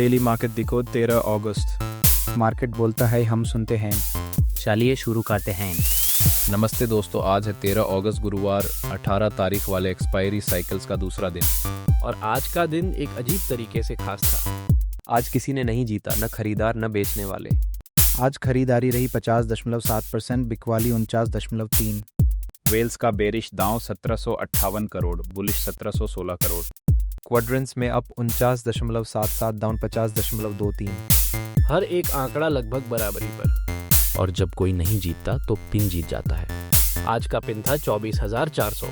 Daily market देखो 13 अगस्त। Market बोलता है, हम सुनते हैं। चलिए शुरू करते हैं। नमस्ते दोस्तों, आज है 13 अगस्त गुरुवार, 18 तारीख वाले एक्सपायरी साइकिल्स का दूसरा दिन। और आज का दिन एक अजीब तरीके से खास था। आज किसी ने नहीं जीता, न खरीदार न बेचने वाले। आज खरीदारी रही 50.7%, बिकवाली 49.3। वेल्स का बेरिश दांव 1758 करोड़, बुलिश 1716 करोड़। क्वाड्रेंट्स में अप 49.77, डाउन 50.23। हर एक आंकड़ा लगभग बराबरी पर। और जब कोई नहीं जीतता तो पिन जीत जाता है। आज का पिन था 24,400।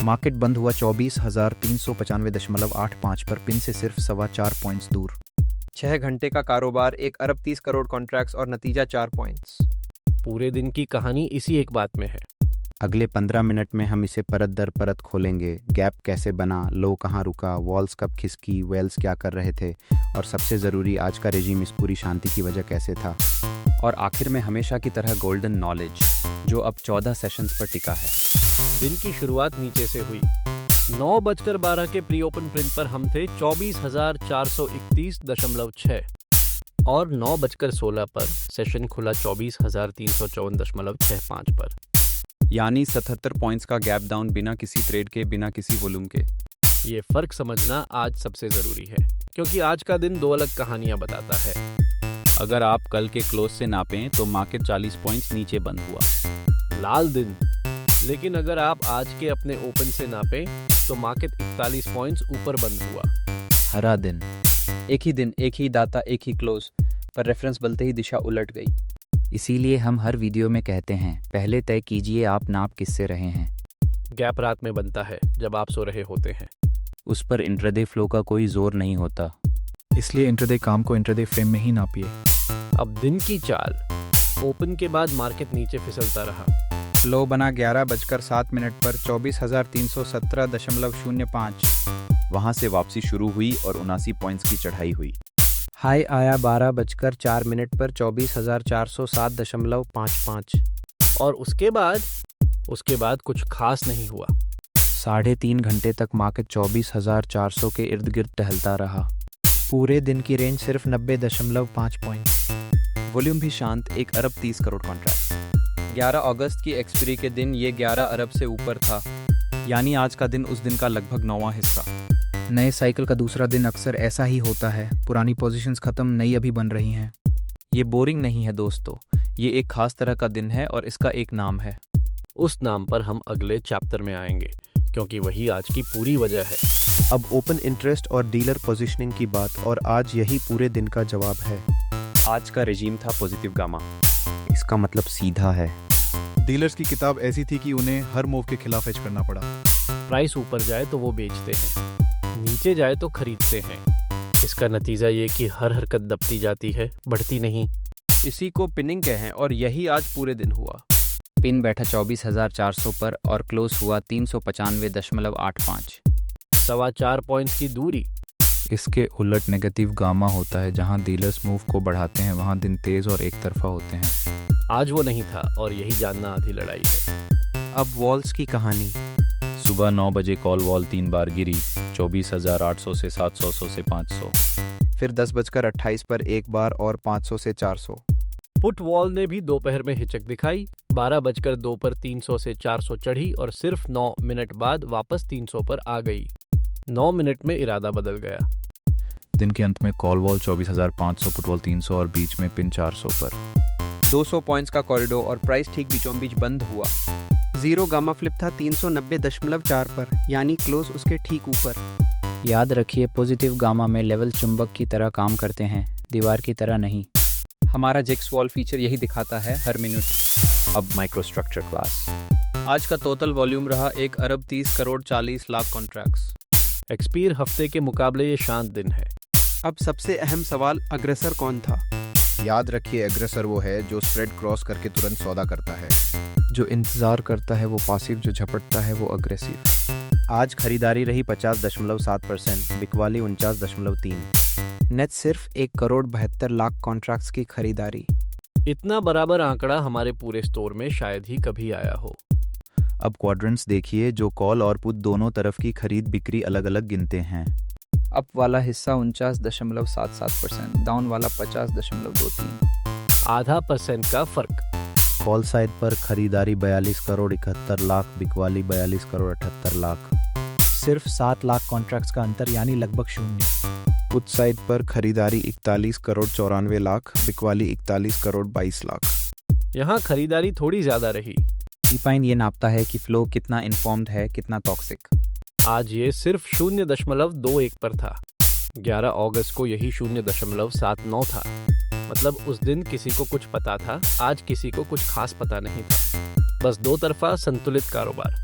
मार्केट बंद हुआ 24,395.85 पर, पिन से सिर्फ 4.25 पॉइंट्स दूर। 6 घंटे का कारोबार, 1 अरब 30 करोड़ कॉन्ट्रैक्ट्स और नतीजा 4 पॉइंट्स। पूरे दिन की कहानी इसी एक बात में है। अगले 15 मिनट में हम इसे परत दर परत खोलेंगे। गैप कैसे बना, लो कहाँ रुका, वॉल्स कब खिसकी, वेल्स क्या कर रहे थे, और सबसे ज़रूरी आज का रेजिम इस पूरी शांति की वजह कैसे था। और आखिर में हमेशा की तरह गोल्डन नॉलेज, जो अब 14 सेशंस पर टिका है। दिन की शुरुआत नीचे से हुई। 9:12 के प्री ओपन प्रिंट पर हम थे 24,431.6 और 9:16 पर सेशन खुला 24,354.65 पर, यानी 77 पॉइंट्स का गैप डाउन, बिना किसी ट्रेड के, बिना किसी वॉल्यूम के। ये फर्क समझना आज सबसे जरूरी है, क्योंकि आज का दिन दो अलग कहानियां बताता है। अगर आप कल के क्लोज से नापें तो मार्केट 40 पॉइंट्स नीचे बंद हुआ, लाल दिन। लेकिन अगर आप आज के अपने ओपन से नापें तो मार्केट 41 पॉइंट्स ऊपर बंद हुआ, हरा दिन। एक ही दिन, एक ही दाता, एक ही क्लोज, पर रेफरेंस बदलते ही दिशा उलट गई। इसीलिए हम हर वीडियो में कहते हैं, पहले तय कीजिए आप नाप किससे रहे हैं। गैप रात में बनता है जब आप सो रहे होते हैं। उस पर इंट्राडे फ्लो का कोई जोर नहीं होता, इसलिए इंट्राडे काम को इंट्राडे फ्रेम में ही नापिए। अब दिन की चाल। ओपन के बाद मार्केट नीचे फिसलता रहा। लो बना 11:07 पर 24,317.05। वहां से वापसी शुरू हुई और 79 पॉइंट्स की चढ़ाई हुई। हाई आया 12:04 पर 24,407.55। और उसके बाद कुछ खास नहीं हुआ। 3.5 घंटे तक मार्केट 24,400 के इर्द गिर्द टहलता रहा। पूरे दिन की रेंज सिर्फ 90.5 पॉइंट। वॉल्यूम भी शांत, 1 अरब 30 करोड़ कॉन्ट्रैक्ट। 11 अगस्त की एक्सपायरी के दिन ये 11 अरब से ऊपर था, यानी आज का दिन उस दिन का लगभग 9वां हिस्सा। नए साइकिल का दूसरा दिन अक्सर ऐसा ही होता है। पुरानी पोजीशंस खत्म, नई अभी बन रही हैं। ये बोरिंग नहीं है दोस्तों, ये एक खास तरह का दिन है और इसका एक नाम है। उस नाम पर हम अगले चैप्टर में आएंगे, क्योंकि वही आज की पूरी वजह है। अब ओपन इंटरेस्ट और डीलर पोजीशनिंग की बात, और आज यही पूरे दिन का जवाब है। आज का रेजीम था पॉजिटिव गामा। इसका मतलब सीधा है। डीलर्स की किताब ऐसी थी कि उन्हें हर मूव के खिलाफ हेज करना पड़ा। प्राइस ऊपर जाए तो वो बेचते हैं, नीचे जाए तो खरीदते हैं। इसका नतीजा ये कि हर हरकत दबती जाती है, बढ़ती नहीं। इसी को पिनिंग कहें, और यही आज पूरे दिन हुआ। पिन बैठा 24,400 पर और क्लोज हुआ 395.85। 4.25 पॉइंट्स की दूरी। इसके उलट नेगेटिव गामा होता है। जहां डीलर्स मूव को बढ़ाते हैं वहां दिन तेज और एक तरफा होते हैं। आज वो नहीं था, और यही जानना आधी लड़ाई है। अब वॉल्स की कहानी। सुबह 9 बजे कॉल वॉल 3 बार गिरी, 24,800 से 700 से 500। फिर 10:28 पर एक बार और 500 से 400। पुट वॉल ने भी दोपहर में हिचक दिखाई। 12:02 पर 300 से 400 चढ़ी और सिर्फ 9 मिनट बाद वापस 300 पर आ गई। 9 मिनट में इरादा बदल गया। दिन के अंत में कॉल वॉल 24,500, पुट वॉल 300 और बीच में पिन 400 पर। 200 पॉइंट्स का कॉरिडोर और प्राइस ठीक बीचों बीच बंद हुआ। जीरो गामा फ्लिप था 390.4 पर, यानी क्लोज उसके ठीक ऊपर। याद रखिए, पॉजिटिव गामा में लेवल चुंबक की तरह काम करते हैं, दीवार की तरह नहीं। हमारा जिक्स वॉल फीचर यही दिखाता है हर मिनट। अब माइक्रो स्ट्रक्चर क्लास। आज का टोटल वॉल्यूम रहा 1 अरब 30 करोड़ 40 लाख कॉन्ट्रैक्ट्स। एक्सपीर हफ्ते के मुकाबले ये शांत दिन है। अब सबसे अहम सवाल, अग्रेसर कौन था? याद रखिए, एग्रेसर वो है जो स्प्रेड क्रॉस करके तुरंत सौदा करता है। जो इंतजार करता है वो पासिव, जो झपटता है वो अग्रेसिव। आज खरीदारी रही 50.7%, बिकवाली 49.3। नेट सिर्फ 1,72,00,000 कॉन्ट्रैक्ट्स की खरीदारी। इतना बराबर आंकड़ा हमारे पूरे स्टोर में शायद ही कभी आया हो। अब क्वाड्रेंट्स देखिए, जो कॉल और पुट दोनों तरफ की खरीद बिक्री अलग अलग गिनते हैं। अप वाला हिस्सा 49.77%, डाउन वाला 50.23। आधा % का फर्क। कॉल साइड पर खरीदारी 42 करोड़ 71 लाख, बिकवाली 42 करोड़ 78 लाख। सिर्फ 7 लाख कॉन्ट्रैक्ट्स का अंतर, यानी लगभग शून्य। पुट साइड पर खरीदारी 41 करोड़ 94 लाख, बिकवाली 41 करोड़ 22 लाख। यहाँ खरीदारी थोड़ी ज्यादा रही। डिपाइन ये नापता है कि फ्लो कितना इन्फॉर्म्ड है, कितना टॉक्सिक। आज ये सिर्फ 0.21 पर था। 11 अगस्त को यही 0.79 था। मतलब उस दिन किसी को कुछ पता था, आज किसी को कुछ खास पता नहीं था। बस दो तरफा संतुलित कारोबार।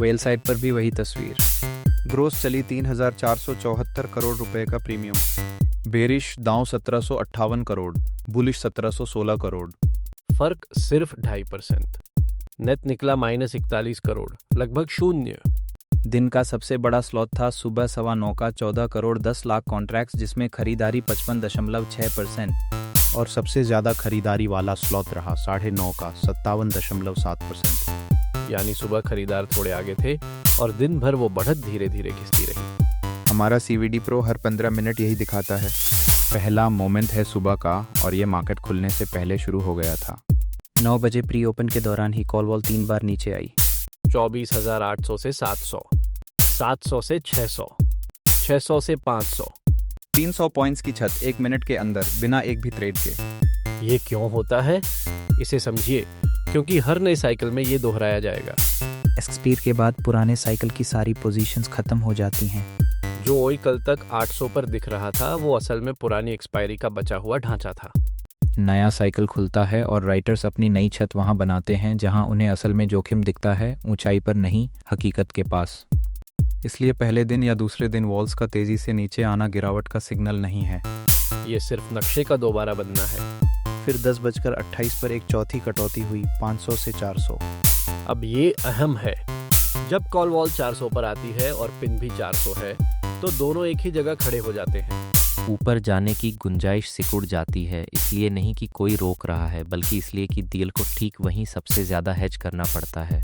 वेल साइड पर भी वही तस्वीर। ग्रोस चली 3,474 करोड़ रुपए का प्रीमियम। बेरिश दांव 1758 करोड़, बुलिश 1716 करोड़। फर्क सिर्फ 2.5%। नेट निकला -41 करोड़, लगभग शून्य। दिन का सबसे बड़ा स्लॉट था सुबह 9:15 का 14 करोड़ 10 लाख कॉन्ट्रैक्ट्स, जिसमें खरीदारी 55.6%। और सबसे ज्यादा खरीदारी वाला स्लॉट रहा 9:30 का 57.7%। यानी सुबह खरीदार थोड़े आगे थे और दिन भर वो बढ़त धीरे धीरे घिसती रही। हमारा CVD Pro हर 15 मिनट यही दिखाता है। पहला मोमेंट है सुबह का और ये मार्केट खुलने से पहले शुरू हो गया था। 9 बजे प्री ओपन के दौरान ही कॉल वॉल 3 बार नीचे आई। 24,800 से 700, 700 से 600, 600 से 500। 300 पॉइंट्स की छत 1 मिनट के अंदर, बिना एक भी ट्रेड के। ये क्यों होता है? इसे समझिए, क्योंकि हर नए साइकिल में ये दोहराया जाएगा। एक्सपायर के बाद पुराने साइकिल की सारी पोजीशंस खत्म हो जाती हैं। जो ओई कल तक 800 पर दिख रहा था, वो असल में पुरानी एक्सपायरी का बचा हुआ ढांचा था। नया साइकिल खुलता है और राइटर्स अपनी नई छत वहां बनाते हैं जहां उन्हें असल में जोखिम दिखता है, ऊंचाई पर नहीं, हकीकत के पास। इसलिए पहले दिन या दूसरे दिन वॉल्स का तेजी से नीचे आना गिरावट का सिग्नल नहीं है। ये सिर्फ नक्शे का दोबारा बनना है। फिर 10:28 पर एक चौथी कटौती हुई 500 से 400। अब ये अहम है, जब कॉल वॉल 400 पर आती है और पिन भी 400 है, तो दोनों एक ही जगह खड़े हो जाते हैं। ऊपर जाने की गुंजाइश सिकुड़ जाती है, इसलिए नहीं कि कोई रोक रहा है, बल्कि इसलिए कि डील को ठीक वहीं सबसे ज्यादा हेज करना पड़ता है।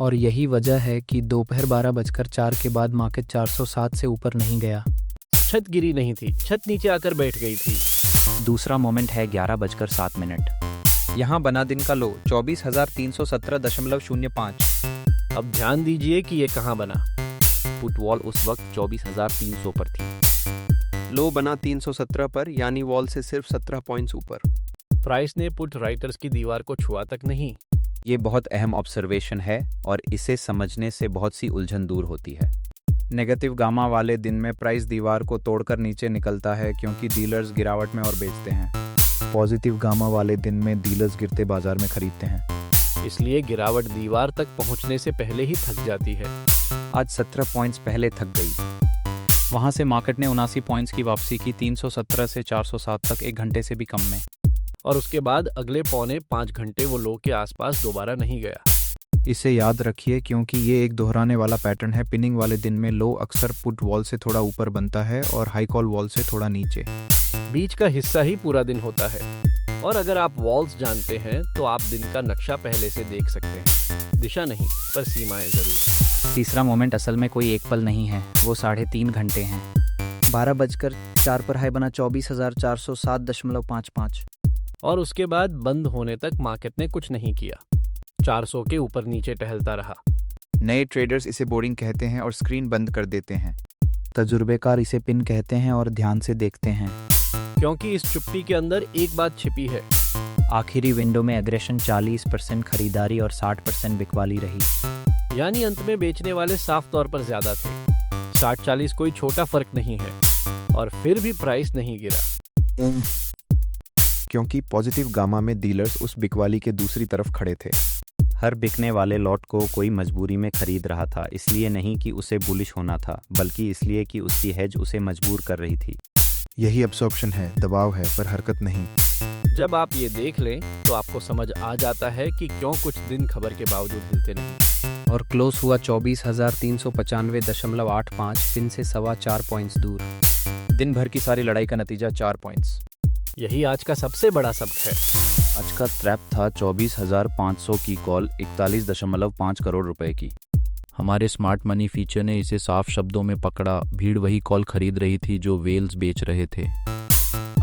और यही वजह है कि दोपहर 12:04 के बाद मार्केट 407 से ऊपर नहीं गया। छत गिरी नहीं थी, छत नीचे आकर बैठ गई थी। दूसरा मोमेंट है 11:07। यहाँ बना दिन का लो 24,317.05। अब ध्यान दीजिए कि ये कहाँ बना। पुट वॉल उस वक्त 24,300 पर थी। लो बना 317 पर, यानी वॉल से सिर्फ 17 पॉइंट्स ऊपर। प्राइस ने पुट राइटर्स की दीवार को छुआ तक नहीं। ये बहुत अहम ऑब्जर्वेशन है और इसे समझने से बहुत सी उलझन दूर होती है। नेगेटिव गामा वाले दिन में प्राइस दीवार को तोड़कर नीचे निकलता है क्योंकि डीलर्स गिरावट में और बेचते हैं। पॉजिटिव गामा वाले दिन में डीलर्स गिरते बाजार में खरीदते हैं। इसलिए गिरावट दीवार तक पहुंचने से पहले ही थक जाती है। आज 17 पॉइंट्स पहले थक गई। वहां से मार्केट ने 79 पॉइंट्स की वापसी की 317 से 407 तक, 1 घंटे से भी कम में। और उसके बाद अगले 4.25 घंटे वो लो के आसपास दोबारा नहीं गया। इसे याद रखिए क्योंकि ये एक दोहराने वाला पैटर्न है। पिनिंग वाले दिन में लो अक्सर पुट वॉल से थोड़ा ऊपर बनता है और हाई कॉल वॉल से थोड़ा नीचे। बीच का हिस्सा ही पूरा दिन होता है। और अगर आप वॉल्स जानते हैं तो आप दिन का नक्शा पहले से देख सकते हैं। दिशा नहीं, पर सीमाएं जरूर। तीसरा मोमेंट असल में कोई एक पल नहीं है, वो 3.5 घंटे हैं। 12:04 पर हाई बना 24,407.55। और उसके बाद बंद होने तक मार्केट ने कुछ नहीं किया, 400 के ऊपर नीचे टहलता रहा। नए ट्रेडर्स इसे बोर्डिंग कहते हैं और स्क्रीन बंद कर देते हैं। तजुर्बेकार इसे पिन कहते हैं और ध्यान से देखते हैं, क्योंकि इस चुप्पी के अंदर एक बात छिपी है। आखिरी विंडो में एग्रेशन 40% खरीदारी और 60% बिकवाली रही। यानी अंत में बेचने वाले साफ तौर पर ज्यादा थे। 60-40 कोई छोटा फर्क नहीं है। और फिर भी प्राइस नहीं गिरा, क्योंकि पॉजिटिव गामा में डीलर्स उस बिकवाली के दूसरी तरफ खड़े थे। हर बिकने वाले लॉट को कोई मजबूरी में खरीद रहा था, इसलिए नहीं कि उसे बुलिश होना था, बल्कि इसलिए कि उसकी हेज उसे मजबूर कर रही थी। यही अब्सॉर्प्शन है, दबाव है पर हरकत नहीं। जब आप ये देख लें तो आपको समझ आ जाता है कि क्यों कुछ दिन खबर के बावजूद हिलते नहीं। और क्लोज हुआ 24,395.85, पिन से 4.25 पॉइंट्स दूर। दिन भर की सारी लड़ाई का नतीजा 4 पॉइंट्स। यही आज का सबसे बड़ा सबक है। आज का ट्रैप था 24,500 की कॉल 41.5 करोड़ रुपए की। हमारे स्मार्ट मनी फीचर ने इसे साफ शब्दों में पकड़ा। भीड़ वही कॉल खरीद रही थी जो वेल्स बेच रहे थे।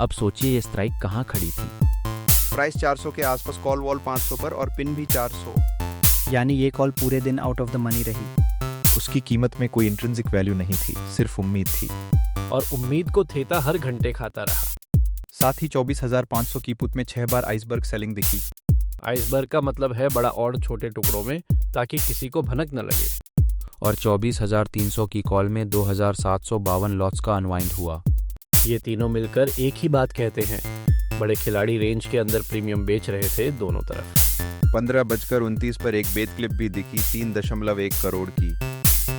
अब सोचिए ये स्ट्राइक कहाँ खड़ी थी। प्राइस 400 के आसपास, कॉल वॉल 500 पर और पिन भी 400। यानी ये कॉल पूरे दिन आउट ऑफ द मनी रही। उसकी कीमत में कोई इंट्रिंसिक वैल्यू नहीं थी, सिर्फ उम्मीद थी। और उम्मीद को थेता हर घंटे खाता रहा। साथ ही 24,500 की पुट में 6 बार आइसबर्ग सेलिंग दिखी। आइसबर्ग का मतलब है बड़ा और छोटे टुकड़ों में, ताकि किसी को भनक न लगे। और 24,300 की कॉल में 2,752 लॉट्स का अनवाइंड हुआ। ये तीनों मिलकर एक ही बात कहते हैं, बड़े खिलाड़ी रेंज के अंदर प्रीमियम बेच रहे थे दोनों तरफ। 15:29 पर एक बेद क्लिप भी दिखी 3.1 करोड़ की।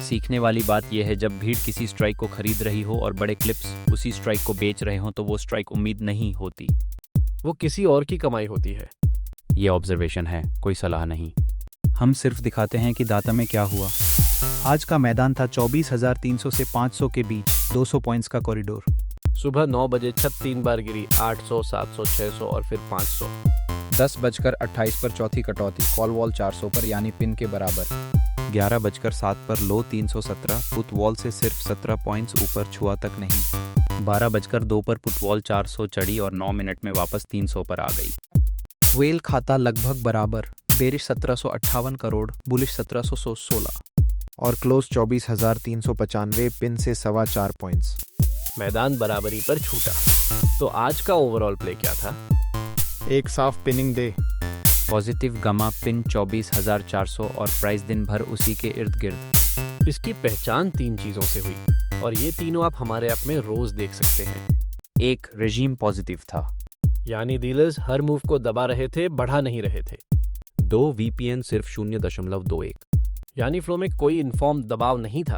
सीखने वाली बात यह है, जब भीड़ किसी स्ट्राइक को खरीद रही हो और बड़े क्लिप्स उसी स्ट्राइक को बेच रहे हो तो वो स्ट्राइक उम्मीद नहीं होती, वो किसी और की कमाई होती है। ये ऑब्जर्वेशन है, कोई सलाह नहीं। हम सिर्फ दिखाते हैं कि दाता में क्या हुआ। आज का मैदान था 24,300 से 500 के बीच, 200 पॉइंट्स का कॉरिडोर। सुबह 9 बजे छत 3 बार गिरी, 800, 700, 600 और फिर 500। 10:28 पर चौथी कटौती, कॉल वॉल 400 पर यानी पिन के बराबर। 11:07 पर लो 317, पुट वॉल से सिर्फ 17 पॉइंट्स ऊपर छुआ तक नहीं। 12:02 पर पुटवॉल 400 चढ़ी और 9 मिनट में वापस 300 पर आ गई। वेल खाता लगभग बराबर, बेरिश 1758 करोड़, बुलिश 1716 और क्लोज 24,395, पिन से 4.25 पॉइंट्स। मैदान बराबरी पर छूटा। तो आज का ओवरऑल प्ले क्या था? एक साफ पिनिंग डे। पॉजिटिव गमा पिन 24,400 और प्राइस दिन भर उसी के इर्द गिर्द। इसकी पहचान 3 चीजों से हुई और ये तीनों आप हमारे ऐप में रोज देख सकते हैं। एक, रेजीम पॉजिटिव था, यानी डीलर्स हर मूव को दबा रहे थे, बढ़ा नहीं रहे थे। 2, VPN सिर्फ 0.21, यानी फ्लो में कोई इन्फॉर्म दबाव नहीं था।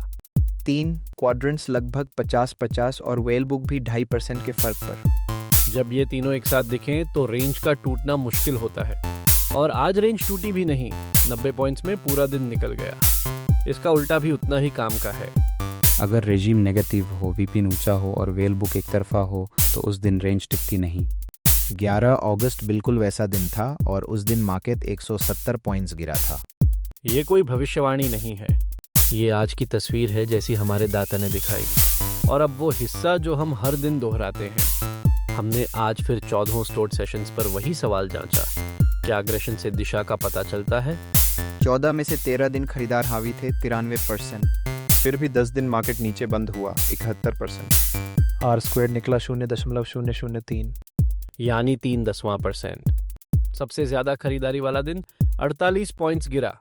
3, क्वाड्रेंट्स लगभग 50-50 और वेल बुक भी 2.5% के फर्क पर। जब ये तीनों एक साथ दिखें तो रेंज का टूटना मुश्किल होता है, और आज रेंज टूटी भी नहीं। 90 पॉइंट्स में पूरा दिन निकल गया। इसका उल्टा भी उतना ही काम का है। अगर रेजिम नेगेटिव हो, VPN ऊंचा हो और वेल बुक एक तरफा हो तो उस दिन रेंज टिकती नहीं। 11 अगस्त बिल्कुल वैसा दिन था और उस दिन मार्केट 170 पॉइंट्स गिरा था। ये कोई भविष्यवाणी नहीं है, ये आज की तस्वीर है जैसी हमारे दाता ने दिखाई। और अब वो हिस्सा जो हम हर दिन दोहराते हैं। हमने आज फिर 14 स्टोर्ड सेशंस पर वही सवाल जांचा, क्या अग्रेशन से दिशा का पता चलता है? 14 में से 13 दिन खरीदार हावी थे 93%। फिर भी 10 दिन मार्केट नीचे बंद हुआ 71%। R² निकला 0.003, यानी 0.3%। सबसे ज्यादा खरीदारी वाला दिन 48 पॉइंट्स गिरा।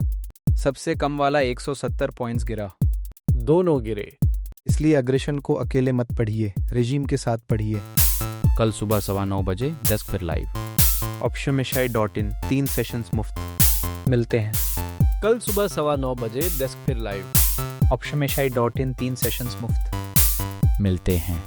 सबसे कम वाला 170 पॉइंट्स गिरा। दोनों गिरे। इसलिए अग्रेशन को अकेले मत पढ़िए, रेजिम के साथ पढ़िए। कल सुबह 9:15 बजे डेस्क फिर लाइव। optionmeishai.in 3 सेशंस मुफ्त। मिलते हैं कल सुबह 9:15 बजे डेस्क फिर लाइव। optionmeishai.in 3 सेशंस मुफ्त। मिलते हैं।